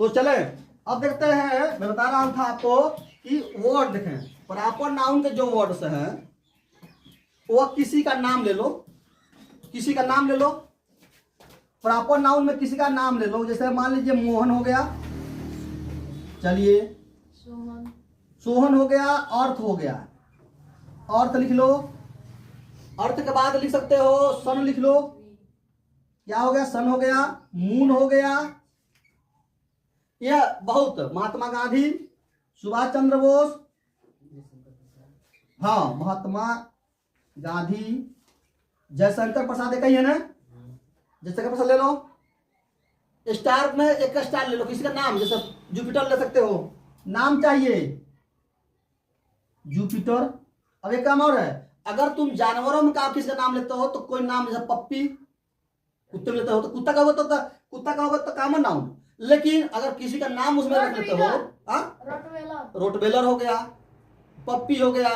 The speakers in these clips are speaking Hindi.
तो चले अब देखते हैं, मैं बता रहा था आपको कि वर्ड देखें, प्रॉपर नाउन के जो वर्ड्स हैं वो किसी का नाम ले लो, किसी का नाम ले लो। प्रॉपर नाउन में किसी का नाम ले लो, जैसे मान लीजिए मोहन हो गया, चलिए सोहन हो गया, अर्थ हो गया, अर्थ लिख लो। अर्थ के बाद लिख सकते हो सन लिख लो, क्या हो गया, सन हो गया, मून हो गया। यह बहुत महात्मा गांधी, सुभाष चंद्र बोस, हाँ महात्मा गांधी, जयशंकर प्रसाद एक ही है ना, जयशंकर प्रसाद ले लो। स्टार में एक स्टार ले लो, किसी का नाम, जैसे जुपिटर ले सकते हो, नाम चाहिए जुपिटर। अब एक काम और है, अगर तुम जानवरों में किसी का नाम लेते हो तो कोई नाम, जैसे पप्पी, कुत्ते में लेते हो तो कुत्ता का होगा, तो कुत्ता का होगा तो कॉमन नाउन। लेकिन अगर किसी का नाम उसमें रख लेते हो, रोटवेलर हो गया, पप्पी हो गया,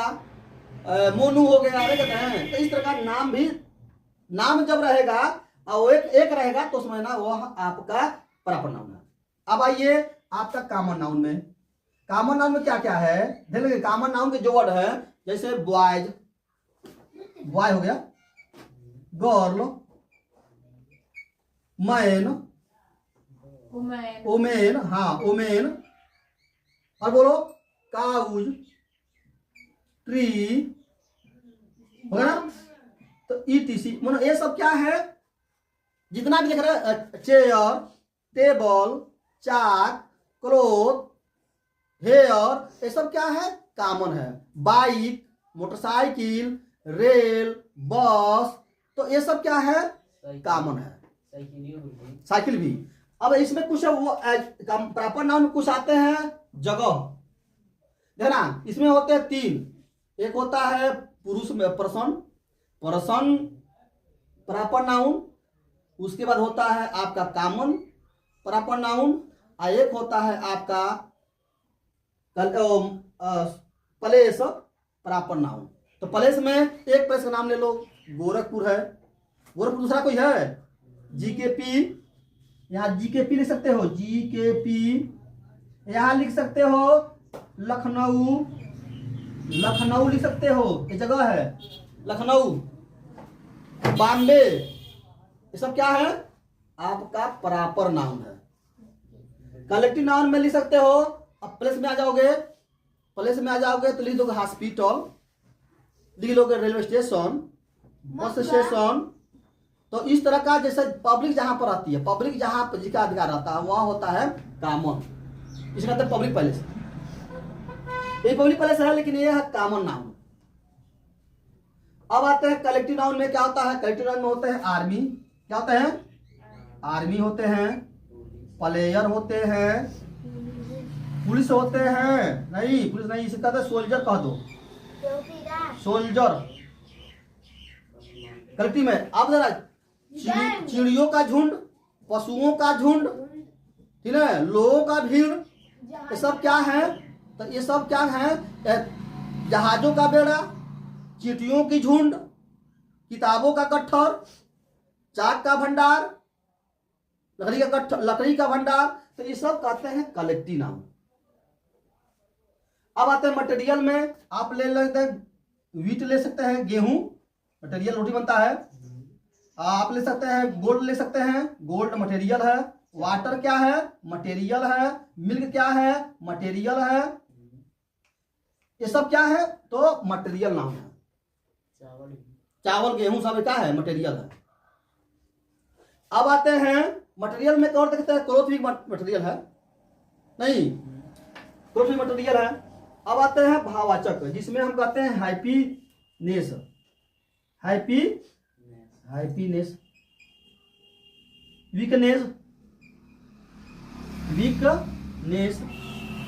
मोनू हो गया, अरे कहते हैं। तो इस तरह का नाम भी, नाम जब रहेगा और वो एक रहेगा तो उसमें ना वह आपका प्रॉपर नाउन है। अब आइए आपका कॉमन नाउन में, कॉमन नाउन में क्या क्या है देख लीजिए। कॉमन नाउन के जो वर्ड है, जैसे बॉयज, बॉय हो गया, गर्ल, मैन, ओमेन, हाँ ओमेन, और बोलो काउज, ट्री हो गया ना। तो ईटीसी मतलब ये सब क्या है, जितना भी देख रहे हैं, चेयर, टेबल, चाक, क्लोथ, हेयर, ये सब क्या है, कॉमन है। बाइक, मोटरसाइकिल, रेल, बस, तो ये सब क्या है, कॉमन है। साइकिल भी। अब इसमें कुछ वो प्रॉपर नाउन में कुछ आते हैं जगह, देखना इसमें होते हैं तीन। एक होता है पुरुष में पर्सन, पर्सन प्रॉपर नाउन, उसके बाद होता है आपका कॉमन प्रॉपर नाउन, और एक होता है आपका प्लेस प्रॉपर नाउन। तो प्लेस में एक प्लेस का नाम ले लो, गोरखपुर है, गोरखपुर। दूसरा कोई है जीकेपी, यहाँ जीकेपी लिख सकते हो, जीकेपी। यहाँ लिख सकते हो लखनऊ, लखनऊ लिख सकते हो, ये जगह है लखनऊ। बॉम्बे, ये सब क्या है, आपका प्रॉपर नाउन है। कलेक्टिव नाउन में लिख सकते हो। अब प्लेस में आ जाओगे, प्लेस में आ जाओगे तो लिख दोगे हॉस्पिटल, लिख लोगे रेलवे स्टेशन, बस स्टेशन। तो इस तरह का, जैसे पब्लिक जहां पर आती है, पब्लिक जहां पर जिसका अधिकार रहता है वहां होता है कॉमन, इसका मतलब पब्लिक पैलेस। ये पब्लिक पैलेस है, लेकिन ये है कॉमन नाउन। अब आते हैं कलेक्टिव नाउन में, क्या होता है, कलेक्टिव नाउन में होते हैं आर्मी, क्या होते हैं, आर्मी होते हैं, प्लेयर होते हैं, पुलिस होते हैं, नहीं पुलिस नहीं, इसे कहते हैं सोल्जर, कह दो सोल्जर कलेक्टिव में। अब जरा चिड़ियों का झुंड, पशुओं का झुंड, ठीक है, लोगों का भीड़, ये सब क्या है, तो ये सब क्या है, जहाजों का बेड़ा, चींटियों की झुंड, किताबों का गट्ठर, चाक का भंडार, लकड़ी का गट्ठर, लकड़ी का भंडार। तो ये सब कहते हैं कलेक्टिव नाउन। अब आते हैं मटेरियल में, आप ले लेते हैं वीट, ले सकते हैं गेहूं, मटेरियल रोटी बनता है। आप ले सकते हैं गोल्ड, ले सकते हैं गोल्ड मटेरियल है। वाटर क्या है, मटेरियल है। मिल्क क्या है, मटेरियल है। ये सब क्या है, तो मटेरियल नाम है। चावल गेहूं सब क्या है, मटेरियल है। अब आते हैं मटेरियल में, और देखते हैं क्लोथ भी मटेरियल है, नहीं क्लोथ भी मटेरियल है। अब आते हैं भाववाचक, जिसमें हम कहते हैं हैप्पीनेस, हैप्पीनेस, वीकनेस, वीकनेस,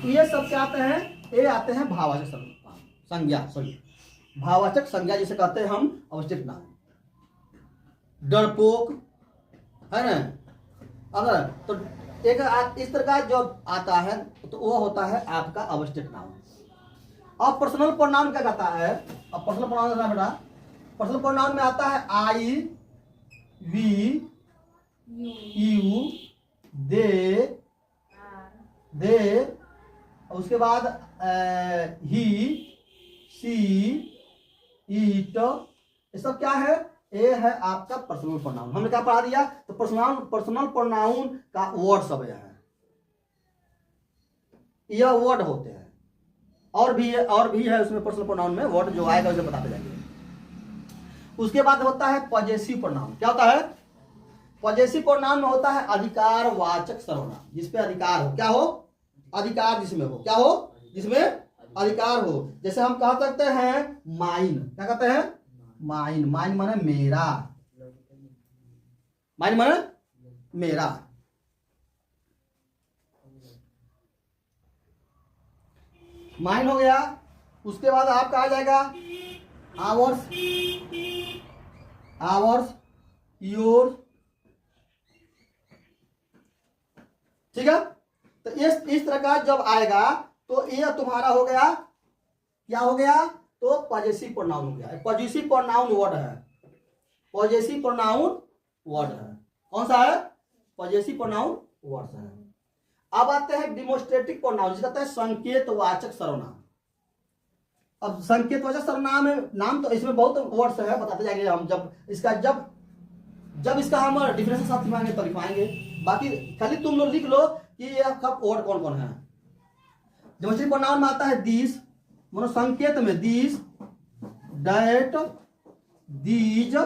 ये सब क्या आते हैं, ये आते हैं भाववाचक संज्ञा, सॉरी भाववाचक संज्ञा जिसे कहते हैं हम अवस्थित नाम। डरपोक है ना, अगर तो एक इस तरह का जो आता है तो वो होता है आपका अवस्थित नाम। अब पर्सनल प्रोनाउन क्या कहता है, अब पर्सनल प्रोनाउन है बेटा, पर्सनल प्रोनाउन में आता है आई, वी, यू, दे, दे, और उसके बाद ही, सी, ईट, ये सब क्या है? ये है आपका पर्सनल प्रोनाउन। हमने क्या पढ़ा दिया? तो पर्सनल प्रोनाउन का वर्ड सब यह वर्ड होते हैं। और भी है उसमें पर्सनल प्रोनाउन में वर्ड जो आएगा उसे बताते जाएंगे। उसके बाद होता है पॉजेसिव प्रोनाउन। क्या होता है? पॉजेसिव प्रोनाउन में होता है अधिकार वाचक सर्वनाम, जिसपे अधिकार हो। क्या हो? अधिकार जिसमें हो। क्या हो? जिसमें अधिकार हो। जैसे हम कह सकते हैं माइन। क्या कहते हैं? माइन। माइन माने मेरा। माइन माने मेरा। माइन हो गया। उसके बाद आपका आ जाएगा आवर्स, आवर्स, योर। ठीक है? तो इस तरह का जब आएगा तो ये तुम्हारा हो गया। क्या हो गया? तो पॉजेसिव प्रोनाउन हो गया। पॉजेसिव प्रोनाउन वर्ड है। पॉजेसिव प्रोनाउन वर्ड है। कौन सा है? पॉजेसिव प्रोनाउन वर्ड है। अब आते हैं डिमोस्ट्रेटिव प्रोनाउन, जिसका कहते हैं संकेतवाचक सर्वनाम। अब संकेतवाचक सर्वनाम में नाम तो इसमें बहुत वर्ड्स है, बताते जाएंगे हम। जब इसका हम डिफरेंस साथ लिखवाएंगे तो लिखवाएंगे। बाकी खाली तुम लोग लिख लो कि ये वर्ड कौन कौन है। डिमोस्ट्रेटिव प्रोनाउन में आता है दिस, मानो संकेत में दिस, दैट, दीज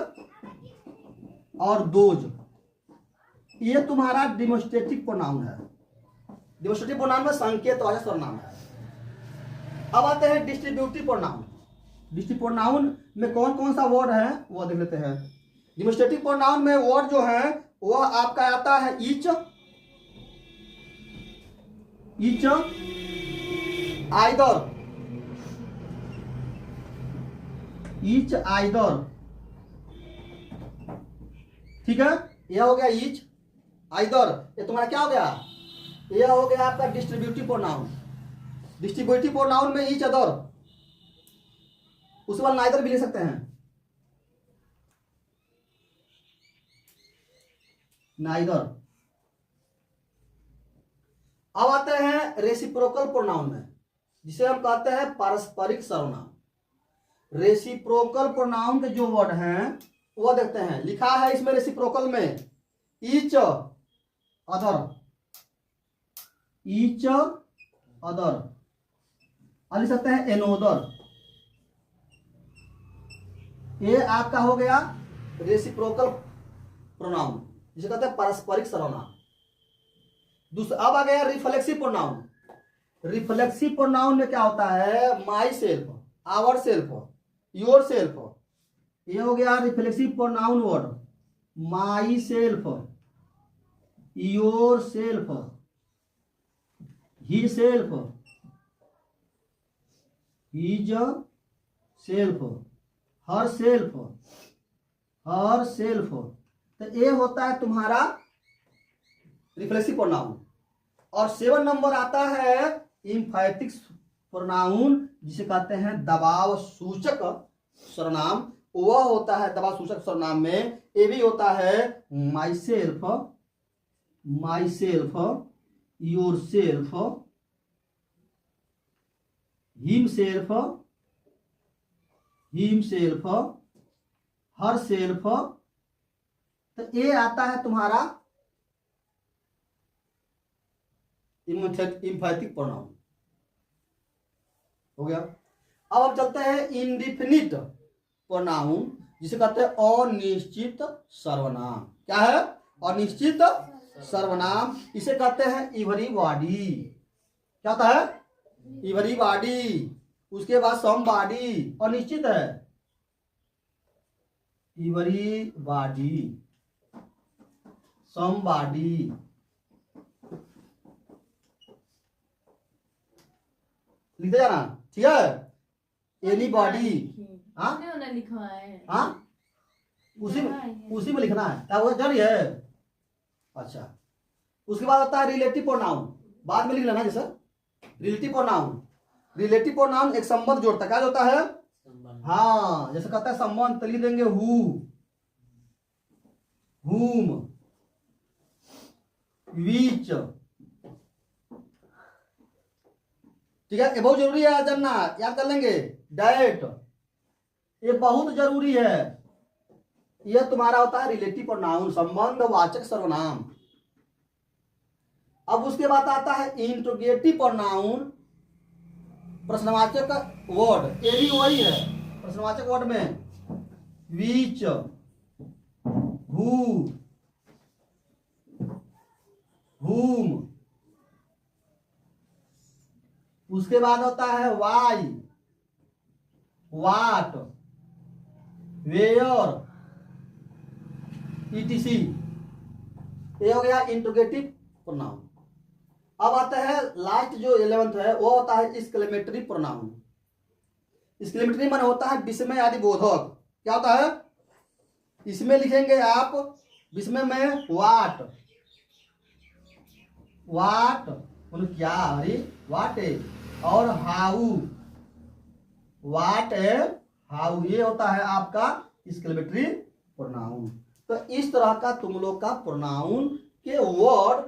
और दोज। ये तुम्हारा डिमोस्ट्रेटिव प्रोनाउन है। डिमोस्ट्रेटिव प्रोनाउन में संकेतवाचक सर्वनाम है। अब आते हैं डिस्ट्रीब्यूटिव प्रोनाउन। डिस्ट्रीब्यूटिव प्रोनाउन में कौन कौन सा वर्ड है वो देख लेते हैं। डिमोस्ट्रेटिव प्रोनाउन में वर्ड जो है वह आपका आता है each, each, either, each, either. ठीक है? यह हो गया ईच, आइदर। ये तुम्हारा क्या हो गया? यह हो गया आपका डिस्ट्रीब्यूटिव प्रोनाउन। डिस्ट्रीब्यूटिव प्रोनाउन में ईच, अदर, उसके बाद नाइदर भी ले सकते हैं। नाइदर। अब आते हैं रेसिप्रोकल प्रोनाउन में, जिसे हम कहते हैं पारस्परिक सर्वनाम। रेसिप्रोकल प्रोनाउन के जो वर्ड हैं वो देखते हैं। लिखा है इसमें रेसिप्रोकल में ईच, अदर, ईच, अदर। लिख सकते हैं एनोदर। ये आपका हो गया रेसिप्रोकल प्रोनाउन, जिसे कहते हैं पारस्परिक सर्वनाम। दूसरा अब आ गया रिफ्लेक्सिव प्रोनाउन। रिफ्लेक्सिव प्रोनाउन में क्या होता है? Myself, ourself, yourself. ये हो गया reflexive pronoun word. Myself, yourself, he self, his self, her self, her self. तो ये होता है तुम्हारा रिफ्लेक्सिव प्रोनाउन। और 7 नंबर आता है इंफैटिक प्रोनाउन, जिसे कहते हैं दबाव सूचक सर्वनाम। वह होता है दबाव सूचक सर्वनाम में ये भी होता है my self, my self, your self, him self, him self, her self. तो ये आता है तुम्हारा इंफैटिक प्रोनाउन। हो गया। अब हम चलते हैं इंडिफिनिट प्रोनाउन, जिसे कहते हैं अनिश्चित सर्वनाम। क्या है? अनिश्चित सर्वनाम। इसे कहते हैं इवरीबॉडी। क्या होता है? इवरीबॉडी। उसके बाद समबॉडी। अनिश्चित है इवरीबॉडी, समबॉडी। लिखते जाना। ठीक है? एनीबॉडी। हाँ लिखा है। हाँ उसी में लिखना है। क्या वो जानिए? अच्छा। उसके बाद आता है रिलेटिव प्रोनाउन। बाद में लिख लेना। जैसे रिलेटिव प्रोनाउन, रिलेटिव प्रोनाउन एक संबंध जोड़ता है। क्या जोड़ता है? हाँ, जैसे कहता है संबंध, तो लिख देंगे हु, हुम, विच, ठीक है, ये बहुत जरूरी है जानना, याद कर लेंगे। डेट, ये बहुत जरूरी है। यह तुम्हारा होता है रिलेटिव प्रोनाउन, संबंधवाचक सर्वनाम। अब उसके बाद आता है इंट्रोगेटिव प्रोनाउन, प्रश्नवाचक वर्ड। ये भी वही है, प्रश्नवाचक वर्ड में विच, हु, whom। उसके बाद होता है वाई, वाट, वेयर, etc। ये हो गया इंट्रोगेटिव प्रोनाउन। अब आता है लास्ट जो 11th है, वो होता है एक्सक्लेमेटरी प्रोनाउन। एक्सक्लेमेटरी माने होता है विस्मय आदि बोधक। क्या होता है, इसमें लिखेंगे आप विस्मय में वाट, वाट मतलब क्या, अरे वाट है, और हाउ, वाट है, हाउ, ये होता है आपका एक्सक्लेमेटरी प्रोनाउन। तो इस तरह का तुम लोग का प्रोनाउन के वर्ड